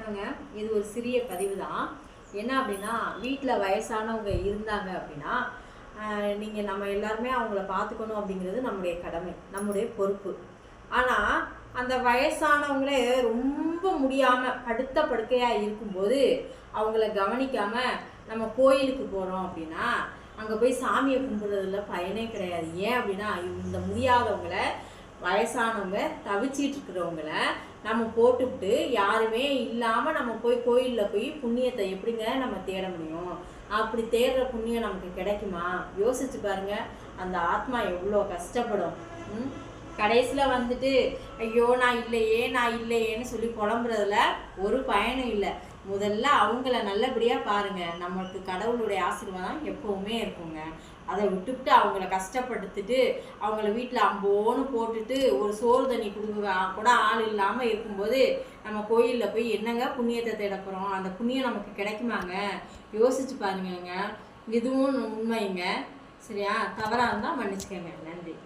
வணக்கங்க. இது ஒரு சிறிய பதிவு தான். என்ன அப்படின்னா, வீட்டில் வயசானவங்க இருந்தாங்க அப்படின்னா, நீங்கள் நம்ம எல்லாருமே அவங்கள பார்த்துக்கணும் அப்படிங்கிறது நம்முடைய கடமை, நம்முடைய பொறுப்பு. ஆனால் அந்த வயசானவங்களே ரொம்ப முடியாமல் படுத்த படுக்கையாக இருக்கும்போது அவங்கள கவனிக்காமல் நம்ம கோயிலுக்கு போகிறோம் அப்படின்னா, அங்கே போய் சாமியை கும்பிட்றதுல பயனே கிடையாது. ஏன் அப்படின்னா, இந்த முடியாதவங்கள வயசானவங்க தவிச்சிட்டு இருக்கிறவங்கள நம்ம போட்டுவிட்டு யாருமே இல்லாமல் நம்ம போய் கோயிலில் போய் புண்ணியத்தை எப்படிங்க நம்ம தேட முடியும்? அப்படி தேடுற புண்ணியம் நமக்கு கிடைக்குமா? யோசிச்சு பாருங்க. அந்த ஆத்மா எவ்வளோ கஷ்டப்படும். கடைசியில் வந்துட்டு ஐயோ நான் இல்லையேன்னு சொல்லி புலம்புறதுல ஒரு பயனும் இல்லை. முதல்ல அவங்கள நல்லபடியாக பாருங்கள். நம்மளுக்கு கடவுளுடைய ஆசீர்வாதம் எப்போவுமே இருக்குங்க. அதை விட்டுவிட்டு அவங்கள கஷ்டப்படுத்திட்டு அவங்கள வீட்டில் அம்போன்னு போட்டுட்டு ஒரு சோறு தண்ணி கொடுக்க கூட ஆள் இல்லாமல் இருக்கும்போது நம்ம கோயிலில் போய் என்னங்க புண்ணியத்தை தேட போகிறோம்? அந்த புண்ணியம் நமக்கு கிடைக்குமாங்க? யோசிச்சு பாருங்கங்க. இதுவும் உண்மைங்க. சரியா? தவறாக இருந்தால் மன்னிச்சுக்கோங்க. நன்றி.